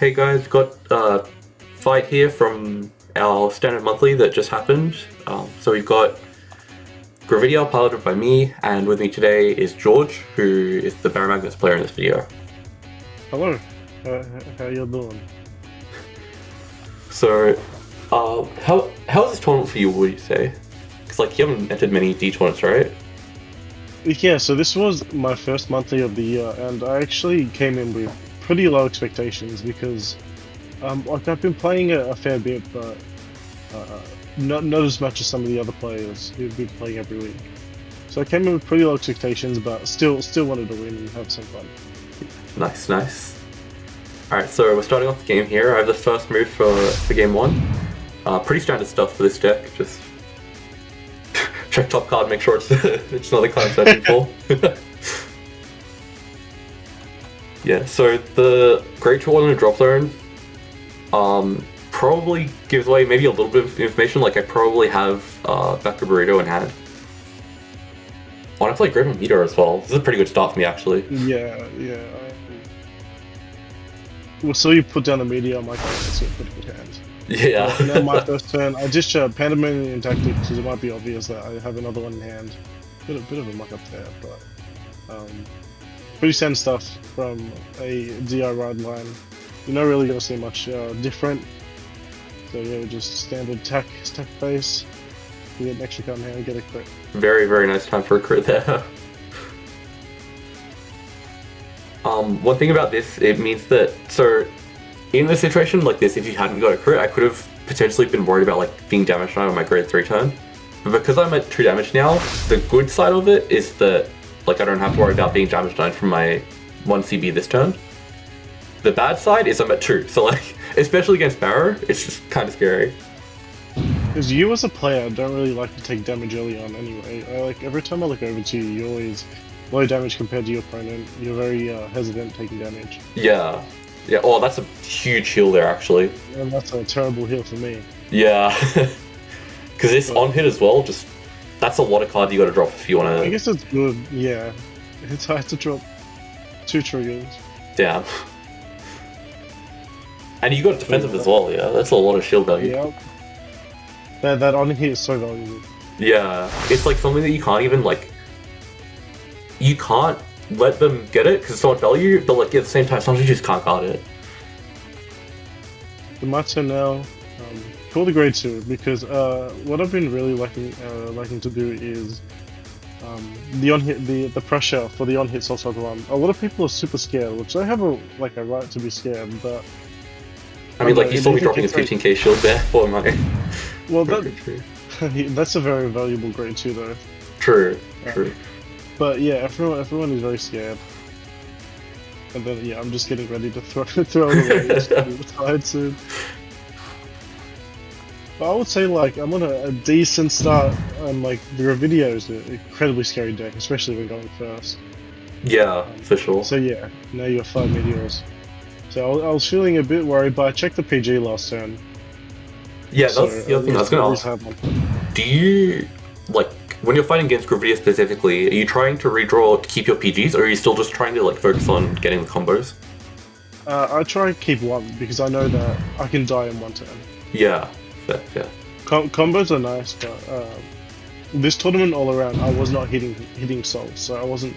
Hey guys, got a fight here from our standard monthly that just happened. So we've got Gravidia piloted by me, and with me today is George, who is the Baromagnes player in this video. Hello, how you doing? So, how is this tournament for you, would you say? Because like you haven't entered many D tournaments, right? Yeah, so this was my first monthly of the year, and I actually came in with pretty low expectations because, like I've been playing a fair bit, but not as much as some of the other players who've been playing every week. So I came in with pretty low expectations, but still wanted to win and have some fun. Nice. Alright, so we're starting off the game here. I have the first move for game one. Pretty standard stuff for this deck. Just check top card, make sure it's not the card I'm searching for. Yeah, so the Great Tool in the drop zone probably gives away maybe a little bit of information. Like I probably have Vector Burrito in hand. I want to play Great Meteor as well. This is a pretty good start for me, actually. Yeah. Well, so you put down the meteor, I'm like, oh, that's a pretty good hand. Yeah. And then my first turn, I just Pandemonium Tactic because it might be obvious that I have another one in hand. Bit of a muck up there, but pretty standard stuff from a DI ride line. You're not really going to see much different. So yeah, just standard stack base. You get an extra card in hand, get a crit. Very nice time for a crit there. One thing about this, it means that, so in a situation like this, if you hadn't got a crit, I could have potentially been worried about like being damaged on my grade 3 turn. But because I'm at 2 damage now, the good side of it is that like I don't have to worry about being damaged on from my 1 CB this turn. The bad side is I'm at 2, so like, especially against Barrow, it's just kind of scary. Because you as a player don't really like to take damage early on anyway. Like every time I look over to you, you're always low damage compared to your opponent. You're very hesitant taking damage. Yeah. Oh, that's a huge heal there, actually. And that's a terrible heal for me. Yeah. Because this on hit as well, just that's a lot of cards you got to drop if you want to. I guess it's good. Yeah, it's hard to drop 2 triggers. Damn. And you got defensive as well. Yeah, that's a lot of shield value. Yeah. That on hit is so valuable. Yeah, it's like something that you can't even like. You can't let them get it because it's so much value, but like at the same time, sometimes you just can't guard it. The Matzo now, call the grade 2 because what I've been really liking to do is the on hit, the pressure for the on hit soft one. A lot of people are super scared, which I have a right to be scared, but. I mean, like you saw me dropping a 15k shield there for my. Well, that's a very valuable grade 2 though. True. But yeah, everyone is very scared. And then yeah, I'm just getting ready to throw it away. It's tired soon. But I would say like I'm on a decent start, and like the Gravidia is an incredibly scary deck, especially when going first. Yeah, for sure. So yeah, now you have 5 meteors. So I was feeling a bit worried, but I checked the PG last turn. Yeah, that's the other thing I was going to ask. Do you, like, when you're fighting against Gravidia specifically, are you trying to redraw to keep your PGs, or are you still just trying to like focus on getting the combos? I try to keep one, because I know that I can die in 1 turn. Yeah, fair. Combos are nice, but this tournament all around, I was not hitting souls, so I wasn't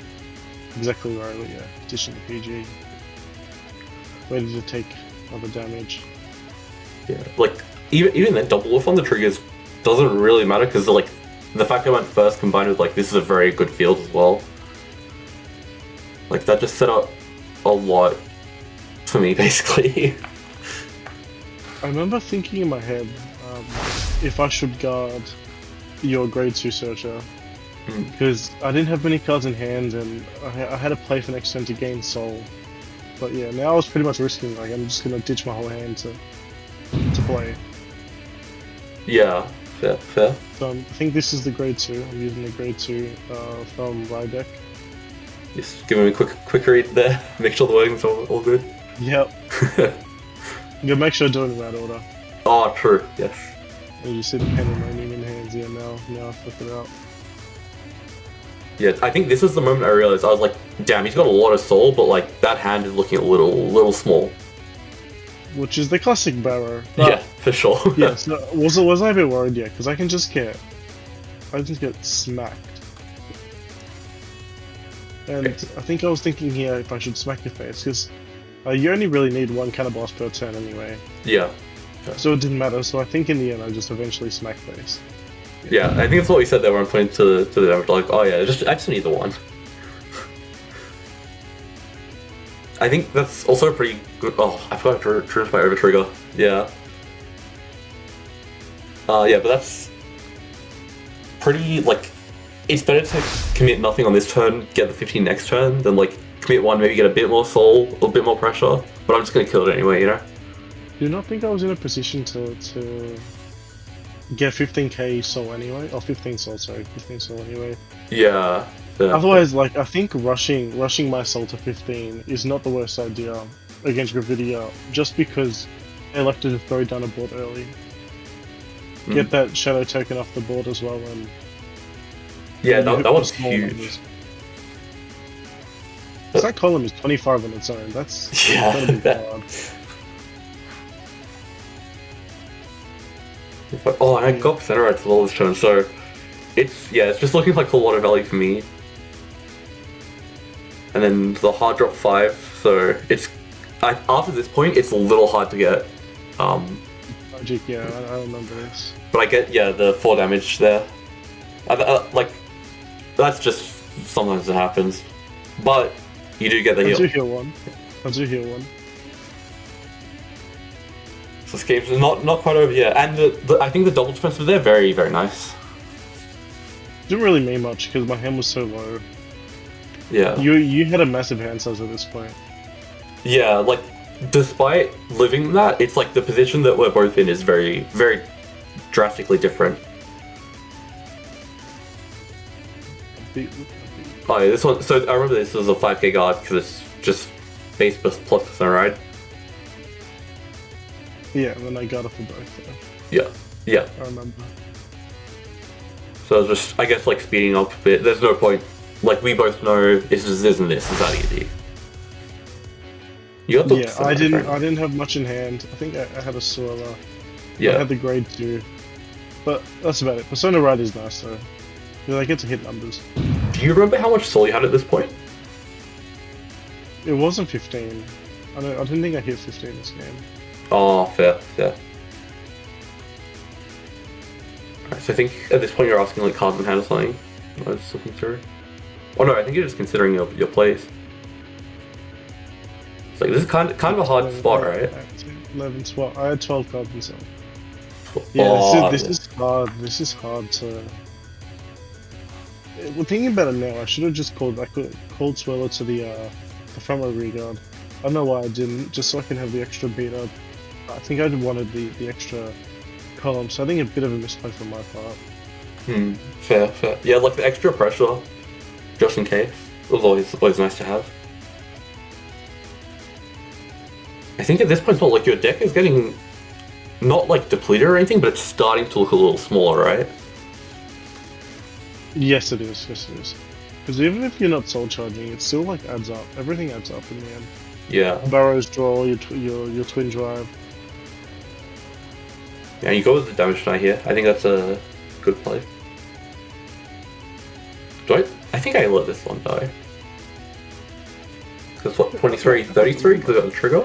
exactly where I would petition the PG. Ready to take other damage. Yeah, like even that double whiff on the triggers doesn't really matter because like the fact I went first combined with like this is a very good field as well. Like that just set up a lot for me basically. I remember thinking in my head if I should guard your grade 2 searcher because I didn't have many cards in hand and I had to play for next turn to gain soul. But yeah, now I was pretty much risking, like, I'm just gonna ditch my whole hand to play. Yeah, fair. So I think this is the grade 2. I'm using the grade 2 from Ride deck. Just give me a quick read there, make sure the wording's all good. Yep. Yeah, make sure I do it in that order. Oh, true, yes. And you see the Pandemonium in hands, yeah, now I flip it out. Yeah, I think this is the moment I realized, I was like, damn, he's got a lot of soul, but like, that hand is looking a little small. which is the classic Barrow. Yeah, for sure. Yeah, so was I a bit worried? Yeah, because I just get smacked. And I think I was thinking here if I should smack your face, because you only really need one Cannabos per turn anyway. Yeah. So it didn't matter, so I think in the end I just eventually smacked face. Yeah, I think that's what we said there when pointing to the damage, like, oh yeah, I just need the one. I think that's also pretty good. Oh, I forgot to trigger my over trigger. Yeah. Yeah, but that's pretty, like, it's better to commit nothing on this turn, get the 15 next turn, than like commit one, maybe get a bit more soul, a bit more pressure. But I'm just gonna kill it anyway, you know. Do you not think I was in a position to get 15k soul anyway? Or 15 soul, sorry, 15 soul anyway. Yeah. Otherwise, like, I think rushing my soul to 15 is not the worst idea against Gravidia, just because they elected to throw down a board early. Get that shadow token off the board as well, and yeah, that was huge. That column is 25 on its own. That's incredibly hard. Oh, and I got center right to this turn, so it's just looking like a lot of value for me. And then the hard drop 5, so it's after this point it's a little hard to get. Magic, yeah, I remember this. But I get the 4 damage there. Like that's just sometimes it happens, but you do get the heal. I do heal one. So this game's not quite over yet, and I think the double defense was there very, very nice. Didn't really mean much because my hand was so low. Yeah. You had a massive hand size at this point. Yeah, like despite living that, it's like the position that we're both in is very, very drastically different. Oh yeah, this one. So I remember this was a 5k guard because it's just base plus percent, right? Yeah, and then I got it for both. Yeah. I remember. So just, I guess, like speeding up a bit. There's no point. Like we both know this isn't this. It's that easy. You got the I didn't have much in hand. I think I had a swirler. Yeah. I had the grade 2, but that's about it. Persona Ride is nice though, because I get to hit numbers. Do you remember how much soul you had at this point? It wasn't 15. I didn't think I hit 15 this game. Oh, fair. Alright, so I think at this point you're asking like cards in hand or something. I was just looking through. Oh no, I think you're just considering your plays. It's like this is kind of a hard spot, right? 11, 12. I had 12 cards myself. Yeah, this is hard. This is hard to. Well, thinking about it now, I should have just called Swirler to the front row rear guard. I don't know why I didn't, just so I can have the extra beat up. I think I wanted the extra column, so I think a bit of a misplay from my part. Fair. Yeah, like the extra pressure, just in case. It was always nice to have. I think at this point, like your deck is getting not like depleted or anything, but it's starting to look a little smaller, right? Yes, it is. Because even if you're not soul charging, it still like adds up. Everything adds up in the end. Yeah. Barrow's draw, your twin drive. Yeah, you go with the damage tonight here. I think that's a good play. I think I let this one die. Because what, 23, 33? Because I got the trigger?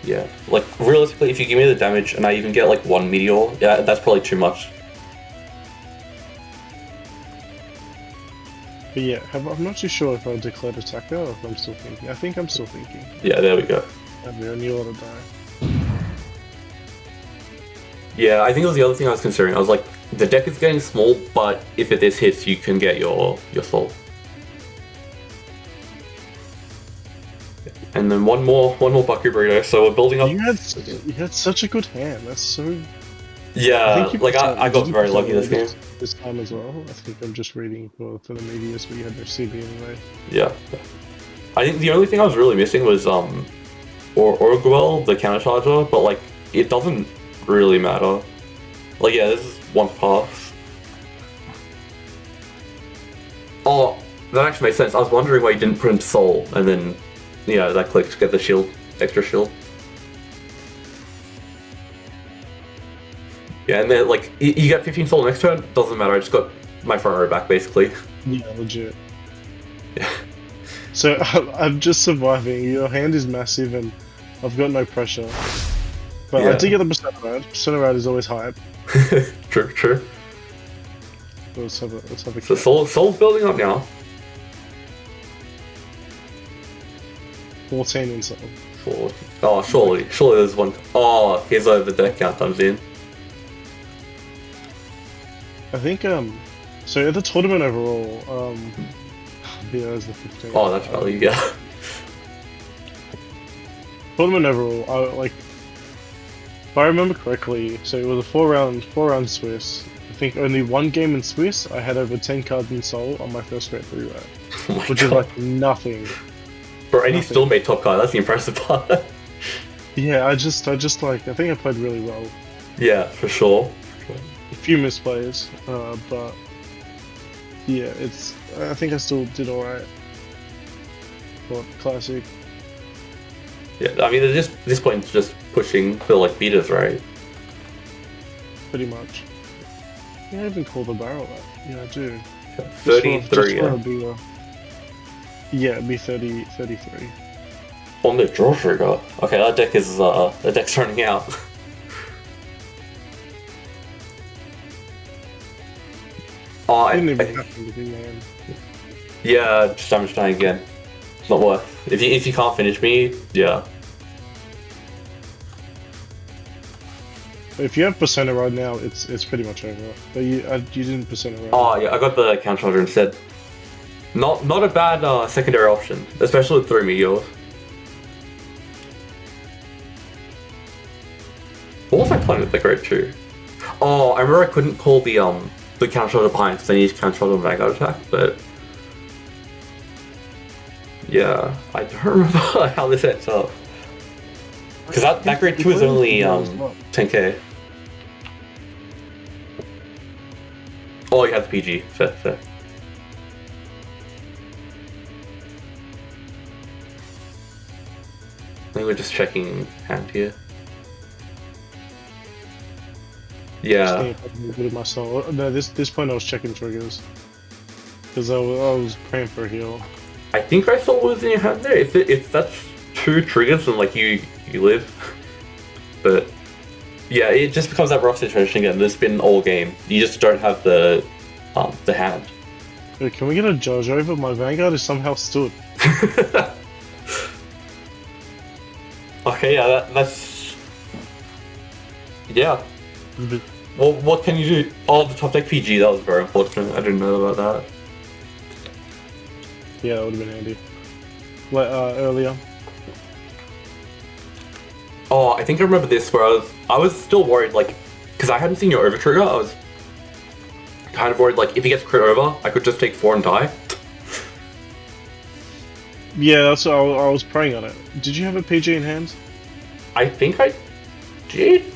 Yeah, like realistically, if you give me the damage and I even get like 1 meteor, yeah, that's probably too much. But yeah, I'm not too sure if I declared attacker or if I'm still thinking. I think I'm still thinking. Yeah, there we go. And we only ought to die. Yeah, I think that was the other thing I was considering. I was like, the deck is getting small, but if this hits, you can get your soul. And then one more Baku burrito. So we're building up. You had such a good hand. That's so. Yeah, like I got very lucky this game. This time as well. I think I'm just reading for the medias, but you had no CB anyway. Yeah. I think the only thing I was really missing was Orguel, the countercharger, but like it doesn't really matter. Like yeah, this is one pass. Oh, That actually makes sense. I was wondering why you didn't put in Soul, and then, that click to get the shield, extra shield. Yeah, and then, like, you get 15 Soul next turn, doesn't matter, I just got my front row back, basically. Yeah, legit. Yeah. So, I'm just surviving. Your hand is massive, and I've got no pressure. But I did get the percent rad. Percent rad is always hype. True. Let's have a So Soul's building up now. 14 in Soul. 4. Oh, surely there's one. Oh, here's where the deck count comes in. I think, so at the tournament overall, BO is the 15. Oh, that's value, yeah. Tournament overall, if I remember correctly, so it was a 4-round Swiss. I think only one game in Swiss, I had over 10 cards in Soul on my first grade 3 rad. Oh which is like nothing. Bro, and you still made top card, that's the impressive part. Yeah, I think I played really well. Yeah, for sure. A few misplays, but yeah, I think I still did alright. But classic. Yeah, I mean, at this point, it's just pushing for like beaters, right? Pretty much. Yeah, I even call the barrel that. Yeah, I do. 33, yeah, it'd be 33. On the draw trigger. Okay, that deck's running out. Oh, I didn't even have to be man. Yeah, just damage dying again. Not worth. If you can't finish me, yeah. If you have Persona right now, it's pretty much over. But you didn't Persona right. Oh yeah, I got the counter charger instead. Not a bad secondary option, especially with 3 meteors. What was I playing with the grade 2? Oh, I remember I couldn't call the counter charger behind because I needed to counter charger Vanguard attack, but yeah, I don't remember how this ends up. Because that grade 2 is only 10k. Oh, you had the PG. Fair. I think we're just checking hand here. Yeah. With my soul. No, this point I was checking triggers because I was praying for a heal. I think I saw what was in your hand there. If that's 2 triggers, then like you live. But yeah, it just becomes that rough situation again. This has been all game. You just don't have the hand. Wait, can we get a judge over? My Vanguard is somehow stood. Okay, yeah, that's yeah. Well, what can you do? Oh, the top deck PG. That was very unfortunate. I didn't know about that. Yeah, that would have been handy. Earlier. Oh, I think I remember this where I was still worried, like, because I hadn't seen your over trigger. I was kind of worried, like, if he gets crit over, I could just take 4 and die. Yeah, that's what I was praying on it. Did you have a PG in hand? I think I did.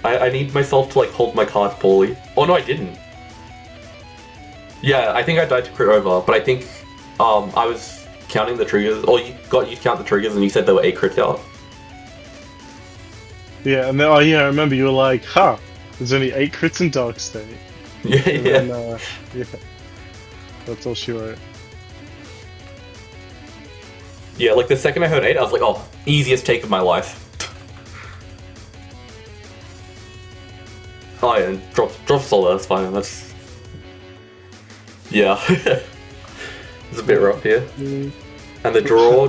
I need myself to like hold my cards poorly. Oh no, I didn't. Yeah, I think I died to crit over, but I think I was counting the triggers, or you to count the triggers, and you said there were 8 crits out. Yeah, and then I remember you were like, "Ha, there's only 8 crits in Dark State." Yeah, and then, yeah. That's all she wrote. Yeah, like the second I heard 8, I was like, "Oh, easiest take of my life." Oh yeah, drop solo, that's fine. That's yeah. It's a bit rough here. And the draw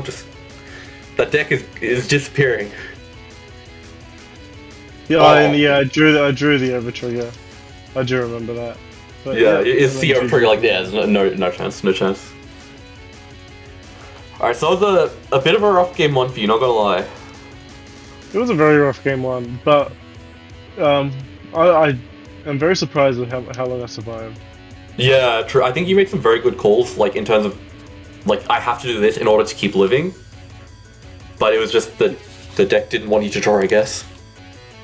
that deck is disappearing. Yeah, I drew the over trigger. I do remember that. But, yeah, it's the over trigger like there's no chance. Alright, so it was a bit of a rough game 1 for you, not gonna lie. It was a very rough game 1, but I am very surprised with how long I survived. Yeah, true. I think you made some very good calls, like in terms of, like, I have to do this in order to keep living. But it was just that the deck didn't want you to draw, I guess.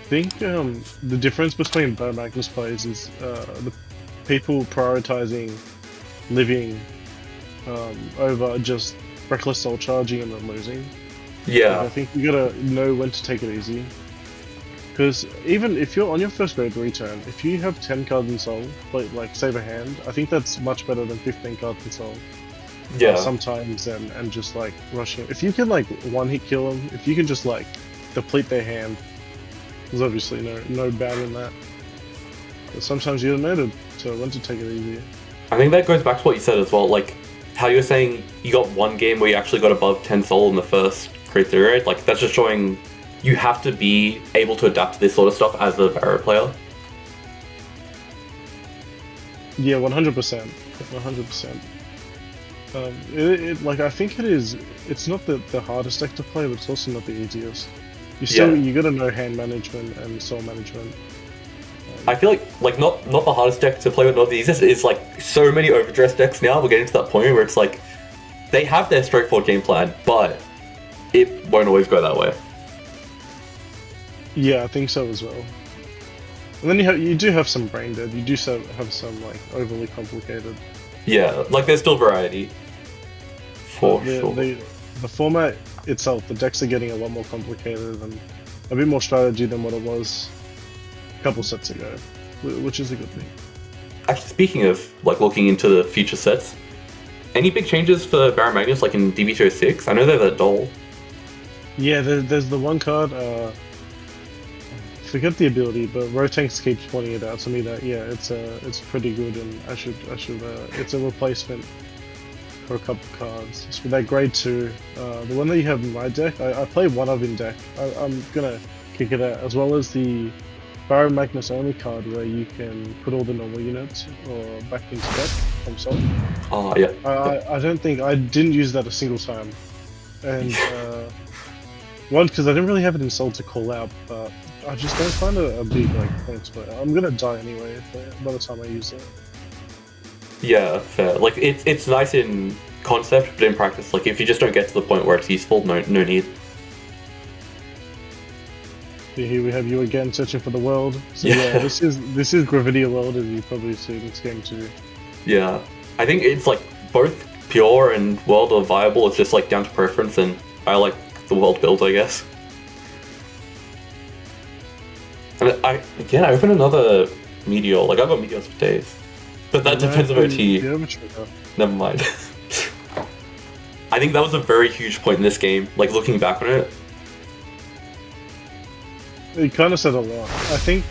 I think the difference between Baromagnes plays is the people prioritizing living over just reckless soul charging and then losing. Yeah. Like, I think you gotta know when to take it easy. Because even if you're on your first grade 3 turn, if you have 10 cards in soul, like save a hand, I think that's much better than 15 cards in soul. Yeah. Sometimes and just like rushing. If you can like one hit kill them, if you can just like deplete their hand, there's obviously no bad in that. But sometimes you don't know to when to take it easy. I think that goes back to what you said as well, like how you were saying you got one game where you actually got above 10 soul in the first grade 3 raid. Like that's just showing you have to be able to adapt to this sort of stuff as a Barrow player. Yeah, 100%. 100%. Like I think it is. It's not the hardest deck to play, but it's also not the easiest. You gotta know hand management and soul management. I feel like not the hardest deck to play, but not the easiest. It's like so many overdressed decks now. We're getting to that point where it's like they have their straightforward game plan, but it won't always go that way. Yeah, I think so as well. And then you do have some brain dead. You do have some like overly complicated. Yeah, like there's still variety. For sure. The format itself, the decks are getting a lot more complicated and a bit more strategy than what it was a couple sets ago, which is a good thing. Actually, speaking of like looking into the future sets, any big changes for Baromagnes like in DB206? I know they're that dull. Yeah, there's the one card. Forget the ability, but Rotanks keeps pointing it out to me that yeah, it's pretty good, and I should it's a replacement for a couple cards. So that grade 2, the one that you have in my deck, I play one of in deck. I'm gonna kick it out, as well as the Baromagnes only card where you can put all the normal units or back into deck from soul. Oh yeah. I don't think I didn't use that a single time, and one because I didn't really have it in soul to call out, but I just don't find a big like point to it. I'm gonna die anyway by the time I use it. Yeah, fair. Like it's nice in concept, but in practice, like if you just don't get to the point where it's useful, no need. Here we have you again searching for the world. So yeah, this is Gravidia world, as you've probably seen this game too. Yeah, I think it's like both pure and world are viable. It's just like down to preference, and I like the world build, I guess. And I opened another Meteor. Like I've got Meteors for days. But that depends on OT. Never mind. I think that was a very huge point in this game, like looking back on it. It kind of said a lot. I think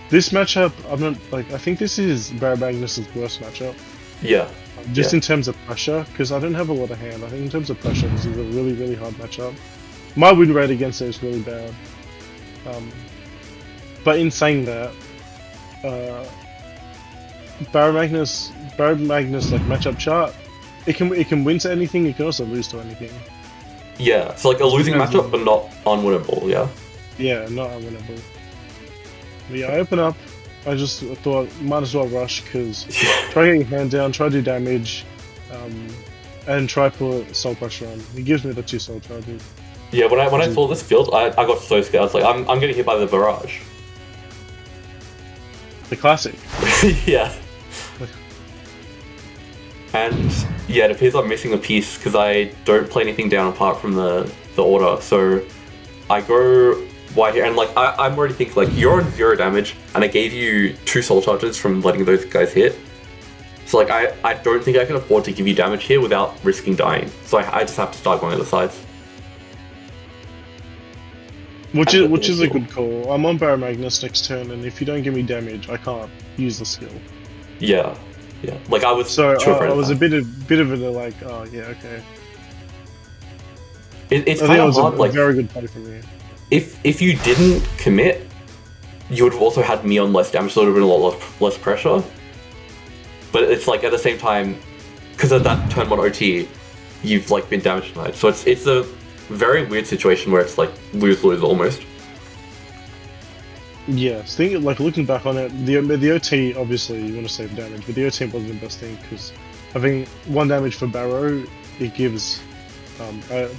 this matchup, I think this is Baromagnes' worst matchup. Yeah. Just in terms of pressure, because I don't have a lot of hand. I think in terms of pressure, this is a really, really hard matchup. My win rate against it is really bad. But in saying that, Baromagnes like matchup chart, it can win to anything. It can also lose to anything. Yeah, so like a losing matchup, but not unwinnable. Yeah. Yeah, not unwinnable. But yeah, I open up. I just thought might as well rush because try get your hand down, try do damage, and try put soul pressure on. He gives me the 2 soul charges. Yeah, when I saw this field, I got so scared. I was like, I'm getting hit by the barrage. The classic. Yeah. And yeah, it appears I'm missing a piece because I don't play anything down apart from the order. So I go white here, and like I'm already thinking like you're on 0 damage, and I gave you 2 soul charges from letting those guys hit. So like I don't think I can afford to give you damage here without risking dying. So I just have to start going other sides. Which is a good call. I'm on Baromagnes next turn, and if you don't give me damage, I can't use the skill. Yeah. Yeah, like I was. I was a bit of a like, oh yeah, okay. It's kind of hard. Like very good play from you. If you didn't commit, you would have also had me on less damage, so it would have been a lot less pressure. But it's like at the same time, because of that turn 1 OT, you've like been damage denied. So it's a very weird situation where it's like lose-lose almost. Yes, like looking back on it, the OT obviously you want to save damage, but the OT wasn't the best thing because having 1 damage for Barrow, it gives.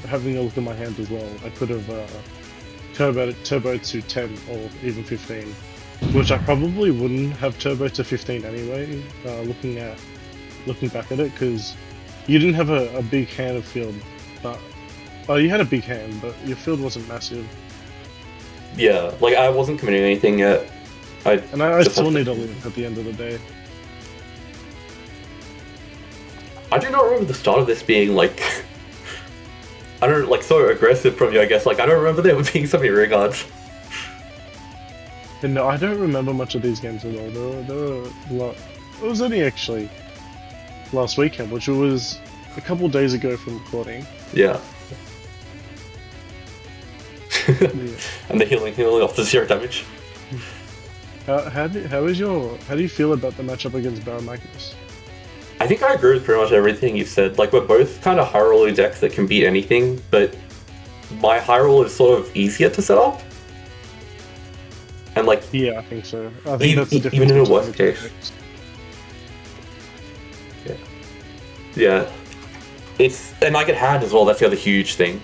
Having a look at my hand as well, I could have turbo to 10 or even 15, which I probably wouldn't have turbo to 15 anyway. Looking back at it, because You didn't have a big hand of field, but you had a big hand, but your field wasn't massive. Yeah, like I wasn't committing anything yet. I just still had need to- a win at the end of the day. I do not remember the start of this being like, I don't like so aggressive from you. I guess like I don't remember there being so many ring guards. And no, I don't remember much of these games at all. There were a lot. It was only actually last weekend, which was a couple days ago from recording. Yeah. Yeah. And the healing off the 0 damage. How do you feel about the matchup against Baromagnes? I think I agree with pretty much everything you said. Like, we're both kind of high roller decks that can beat anything, but my high roll is sort of easier to set up. And like, Yeah, I think so. I think that's the difference. even in a between worst the two case. decks. yeah, and I get hand as well. That's the other huge thing.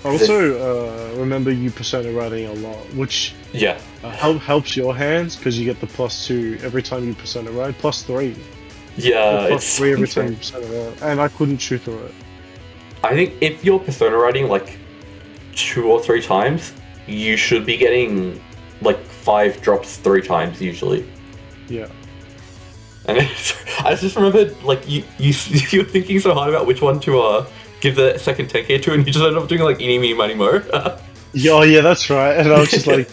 I also remember you persona riding a lot, which Yeah, helps your hands because you get the +2 every time you persona ride, +3. yeah, Plus it's 3 every insane. time you persona ride, and I couldn't shoot through it. I think if you're persona riding like 2 or 3 times, you should be getting like 5 drops 3 times usually. Yeah. And I just remembered like you were thinking so hard about which one to give the second 10k to, and you just ended up doing like eeny meeny miny mo. Yeah, oh yeah, that's right. And I was just like,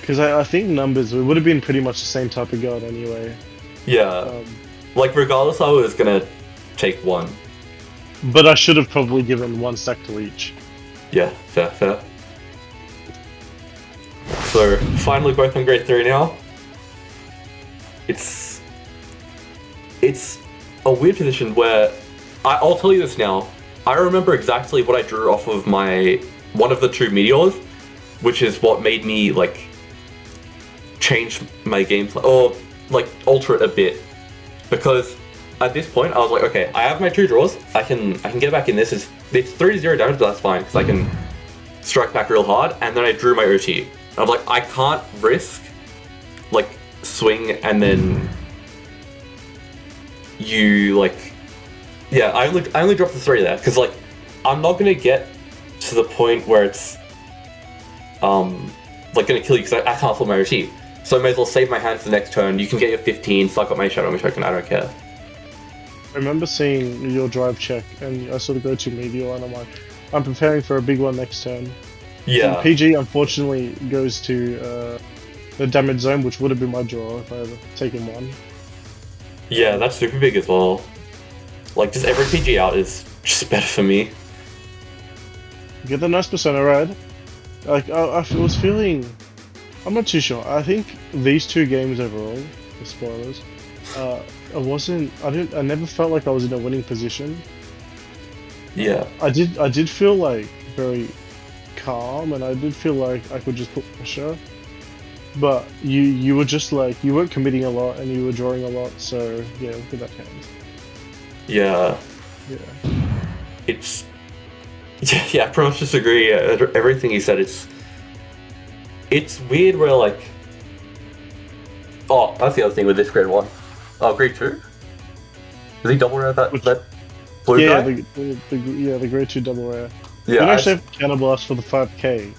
because I think numbers, it would have been pretty much the same type of guard anyway. Yeah, like regardless, I was gonna take one. But I should have probably given 1 stack to each. Yeah, fair. So finally, both on grade 3 now. It's a weird position where I'll tell you this now. I remember exactly what I drew off of one of the 2 meteors, which is what made me like change my gameplay or like alter it a bit, because at this point I was like, okay, I have my 2 draws. I can get back in this. It's 3-0 damage, but that's fine because I can strike back real hard. And then I drew my OT. And I was like, I can't risk like swing and then you like. Yeah, I only dropped the 3 there because like I'm not gonna get to the point where it's like gonna kill you because I can't flip my OT. So I may as well save my hand for the next turn. You can get your 15, so I got my Shadow token. I don't care. I remember seeing your drive check, and I sort of go to Meteor, and I'm like, I'm preparing for a big one next turn. Yeah. And PG unfortunately goes to the damage zone, which would have been my draw if I had taken 1. Yeah, that's super big as well. Like, just every PG out is just better for me. You get the nice persona ride. Like, I was feeling... I'm not too sure. I think these 2 games overall, the spoilers, I never felt like I was in a winning position. Yeah. I did feel like very calm, and I did feel like I could just put pressure. But you were just like, you weren't committing a lot, and you were drawing a lot, so yeah, look at that hand. Yeah. Yeah. It's... Yeah, I pretty much disagree. Everything he said, it's weird where like... Oh, that's the other thing with this grade 1. Oh, grade 2? Is he double rare that blue Yeah, guy? the grade 2 double rare. Yeah, You can actually have Cannon Blast for the 5k.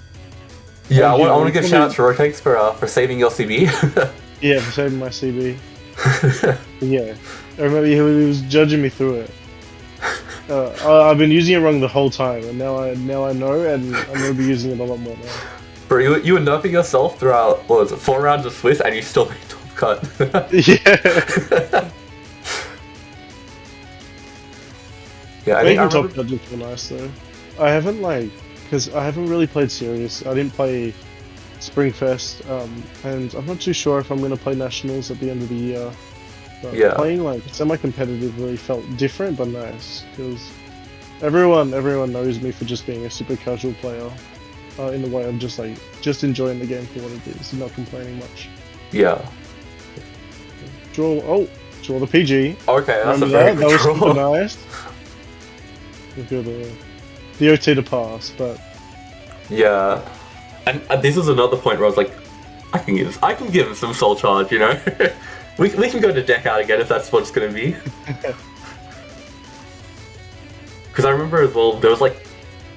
yeah, I you want to give probably- shout out to Rotex for saving your CB. Yeah, for saving my CB. Yeah, I remember he was judging me through it. I've been using it wrong the whole time, and now I know, and I'm gonna be using it a lot more now. Bro, you were nerfing yourself throughout, what was it, 4 rounds of Swiss, and you still made top cut. Yeah. Yeah, I think I Making top remember... cut did feel nice though. I haven't because I haven't really played serious. I didn't play Springfest, and I'm not too sure if I'm gonna play Nationals at the end of the year. But Yeah. playing like semi-competitive really felt different but nice because everyone knows me for just being a super casual player. In the way of just enjoying the game for what it is, not complaining much. Yeah. Draw the PG. Okay, that's Remember a very that? good That was draw. super nice. Look at the OT to pass, but Yeah. And this is another point where I was like, I can give him some soul charge, you know? We can go to deck out again if that's what it's gonna be. Because I remember as well, there was like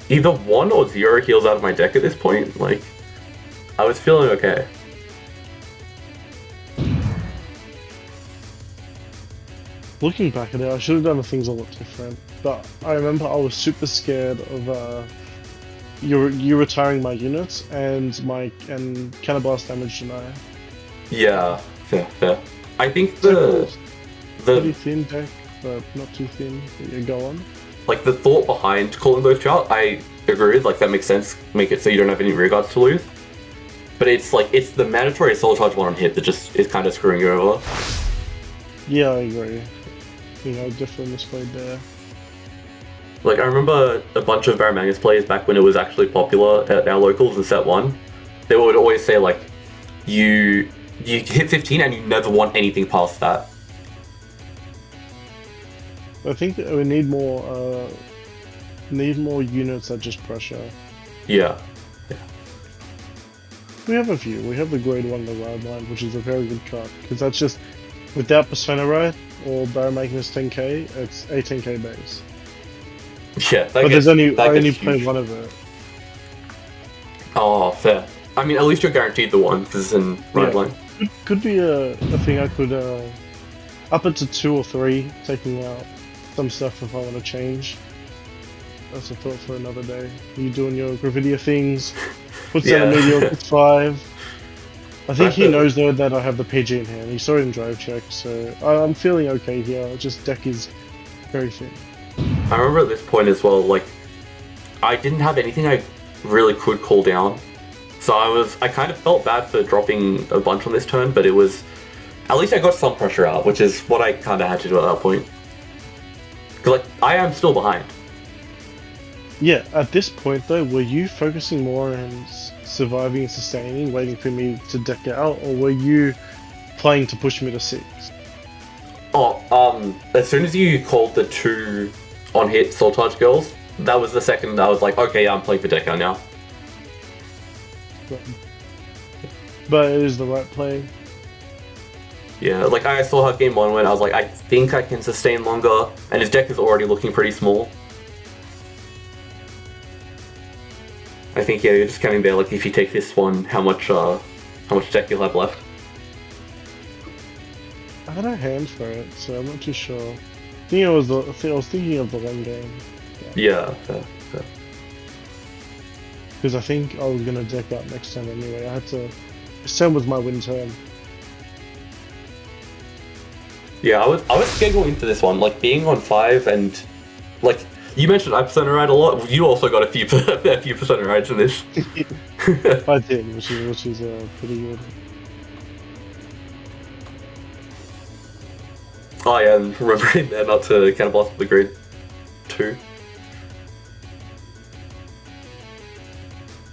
either 1 or 0 heals out of my deck at this point. Like, I was feeling okay. Looking back at it, I should have done things a lot different. But I remember I was super scared of you retiring my units and counterblast damage deny. Yeah, fair. I think pretty thin deck, but not too thin. You go on. Like the thought behind calling those two out, I agree. Like that makes sense. Make it so you don't have any rear guards to lose. But it's like it's the mandatory soul charge 1 on hit that just is kind of screwing you over. Yeah, I agree. You know, definitely misplayed there. Like I remember a bunch of Baromagnes players back when it was actually popular at our locals in set 1. They would always say like, you hit 15 and you never want anything past that. I think that we need more units that just pressure. Yeah. We have a few. We have the grade 1 the ride line, which is a very good cut because that's just without Persona Ride or Baromagnes 10k, it's 18k base. Yeah, but I only play one of it. Oh, fair. I mean, at least you're guaranteed the one because it's in ride line. Could be a thing I could up it to 2 or 3, taking out some stuff if I want to change. That's a thought for another day. You doing your Gravidia things, puts down a meteor, puts 5. I think he knows though that I have the PG in hand. He saw it in drive check, so I'm feeling okay here. Just deck is very thin. I remember at this point as well, like, I didn't have anything I really could call down. So I kind of felt bad for dropping a bunch on this turn, but it was, at least I got some pressure out, which is what I kind of had to do at that point. Because, like, I am still behind. Yeah, at this point though, were you focusing more on surviving and sustaining, waiting for me to deck out, or were you playing to push me to 6? Oh, as soon as you called the 2 on-hit Soul Charge girls, that was the second I was like, okay, yeah, I'm playing for deck out now. But it is the right play. Yeah, like I saw how game 1 went, I was like, I think I can sustain longer, and his deck is already looking pretty small. I think, yeah, you're just counting there, like, if you take this one, how much deck you'll have left. I had a hand for it, so I'm not too sure. I was thinking of the one game. Yeah, fair. Because I think I was gonna deck out next turn anyway. I had to. This turn was my win turn. Yeah, I was scared going into this one, like being on 5 and like you mentioned I Persona Ride a lot. You also got a few Persona Rides in this. I did, which is pretty good. Oh yeah, and remembering there not to counterblast the grade 2.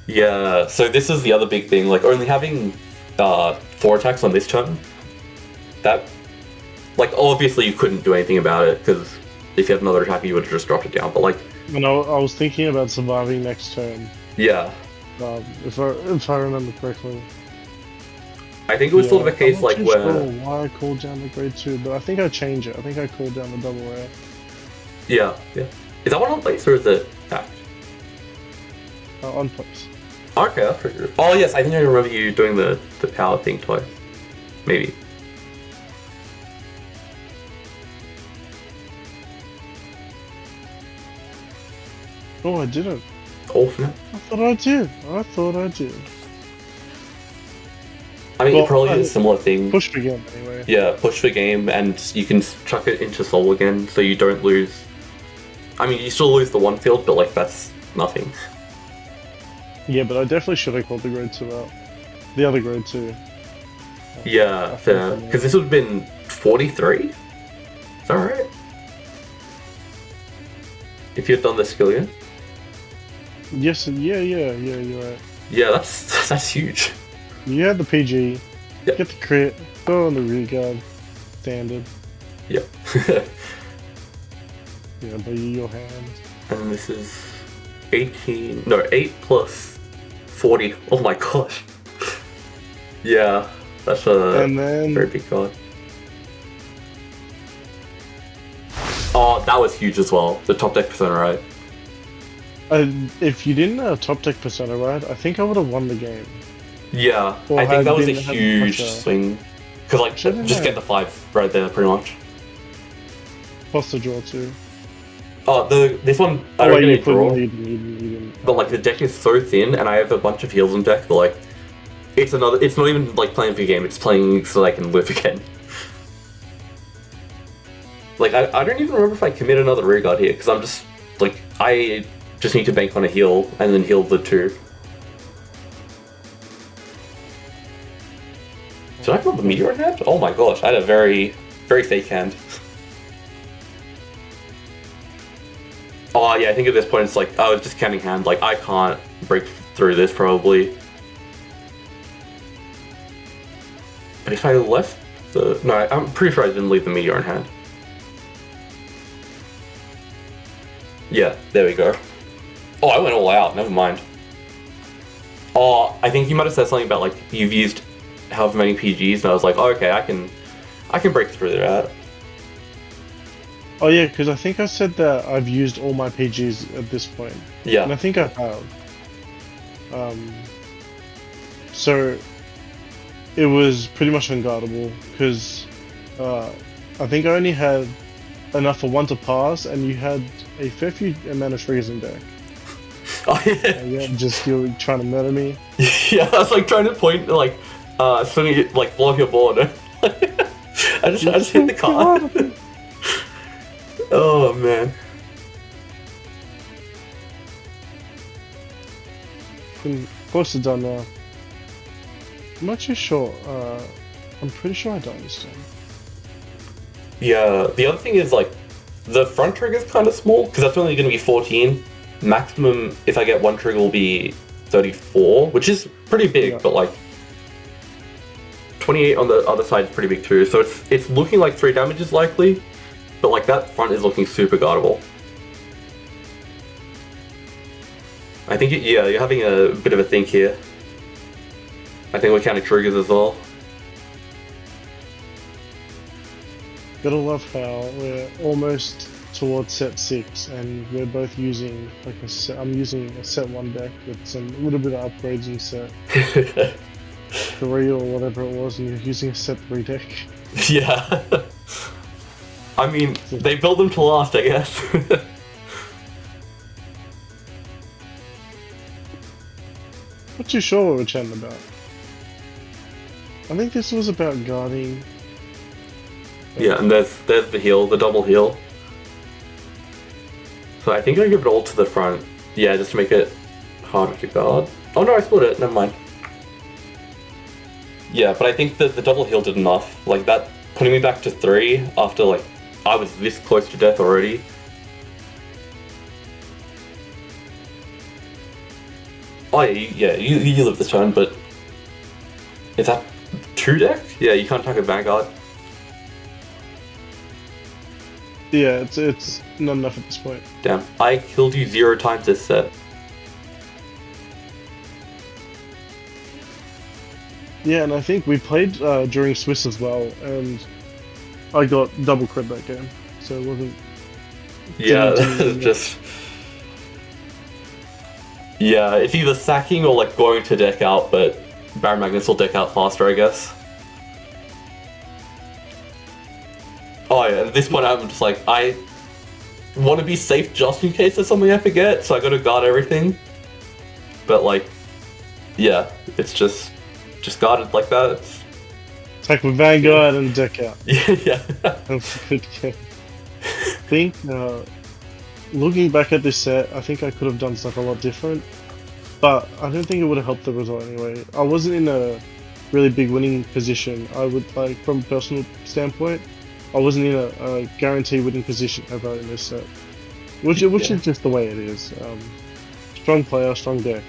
Yeah, so this is the other big thing, like only having 4 attacks on this turn, that, like obviously you couldn't do anything about it, because if you had another attacker you would have just dropped it down, but like... I was thinking about surviving next turn. Yeah. If I remember correctly. I think it was sort of a case like where... I'm not too sure why I called down the grade 2, but I think I changed it. I think I called down the double rare. Yeah. Is that one on place or is it attacked? On place. Okay, that's pretty good. Oh yes, I think I remember you doing the power thing twice. Maybe. Oh, I didn't. Oh, no. I thought I did. I mean, it probably is a similar thing. Push for game, anyway. Yeah, push for game, and you can chuck it into soul again, so you don't lose... I mean, you still lose the one field, but, like, that's nothing. Yeah, but I definitely should have called the grade 2 out. The other grade 2. Yeah, fair. Because this would have been 43? Is that right? If you had done the skill again? Yes, yeah, you're right. Yeah, that's huge. You had the PG, yep. Get the crit, go on the rear guard, standard. Yep. Yeah, but your hand. And this is 18, no, 8 plus 40. Oh my gosh. Yeah, that's a very big card. Oh, that was huge as well. The top deck Persona Ride. If you didn't top deck Persona Ride, I think I would have won the game. Yeah, Or I think that was a had huge much, swing. Because, like, Shouldn't just have. get the 5 right there, pretty much. Plus the draw too. Oh, this one, I Oh, don't wait, get you a draw. didn't. You didn't. But, like, the deck is so thin, and I have a bunch of heals in deck, that, like, it's not even, like, playing for a game, it's playing so I can live again. Like, I don't even remember if I commit another rear guard here, because I'm just, like, I just need to bank on a heal, and then heal the 2. Did I have the meteor in hand? Oh my gosh, I had a very, very fake hand. Oh yeah, I think at this point it's like, I was just counting hand, like, I can't break through this probably. But if I left the... No, I'm pretty sure I didn't leave the meteor in hand. Yeah, there we go. Oh, I went all out, never mind. Oh, I think you might have said something about, like, you've used however many PGs, and I was like, oh, okay, I can break through that. Oh yeah, because I think I said that I've used all my PGs at this point. Yeah. And I think I have. So it was pretty much unguardable because I think I only had enough for 1 to pass, and you had a fair few amount of triggers in deck. Oh yeah. And yeah, just you're trying to murder me. Yeah, I was like trying to point, like, suddenly, like, blow up your board. I just hit the card. Oh man. Of course it's done now. I'm not too sure. I'm pretty sure I died this time. Yeah, the other thing is, like, the front trigger is kind of small, because that's only going to be 14. Maximum, if I get 1 trigger, will be 34, which is pretty big, Yeah. but, like, 28 on the other side is pretty big too, so it's looking like 3 damage is likely, but, like, that front is looking super guardable. I think, yeah, you're having a bit of a think here. I think we're counting triggers as well. Gotta love how we're almost towards set 6, and we're both using like a set. I'm using a set 1 deck with some little bit of upgrades in set 3 or whatever it was, and you're using a set 3 deck. Yeah. I mean, they built them to last, I guess. Not too sure what we're chatting about. I think this was about guarding. Yeah, and there's the heal, the double heal. So I think I give it all to the front. Yeah, just to make it harder to guard. Oh no, I split it, never mind. Yeah, but I think that the double heal did enough. Like, that, putting me back to 3 after, like, I was this close to death already. Oh yeah, you live this turn, but... Is that 2 deck? Yeah, you can't attack a Vanguard. Yeah, it's not enough at this point. Damn, I killed you 0 times this set. Yeah, and I think we played during Swiss as well, and I got double crit that game, so it wasn't... Yeah, didn't- just... Yeah, it's either sacking or, like, going to deck out, but Baromagnes will deck out faster, I guess. Oh yeah, at this point I'm just like, I want to be safe just in case there's something I forget, so I gotta guard everything. But, like, yeah, it's just guarded like that. It's... Attack with Vanguard and deck out. Yeah. That's a good game. I think, looking back at this set, I think I could have done stuff a lot different, but I don't think it would have helped the result anyway. I wasn't in a really big winning position. I would, like, from a personal standpoint, I wasn't in a guaranteed winning position ever in this set, which is just the way it is. Strong player, strong deck,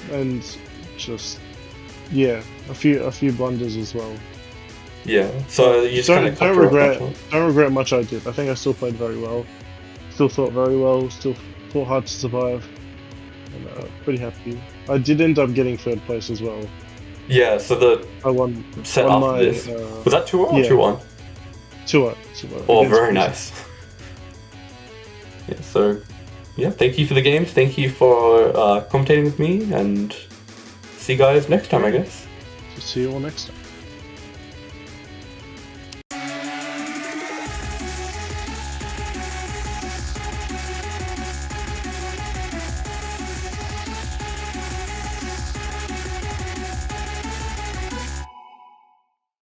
and just a few blunders as well. Yeah, so you just kind of don't regret much I did. I think I still played very well, still thought very well, still fought hard to survive, and pretty happy. I did end up getting 3rd place as well. Yeah, so the I won set won after my, this. Was that 2-1 or yeah. 2-1? 2-0. Oh, very nice. Yeah, so, yeah, thank you for the games. Thank you for commentating with me, and see you guys next time, I guess. See you all next time.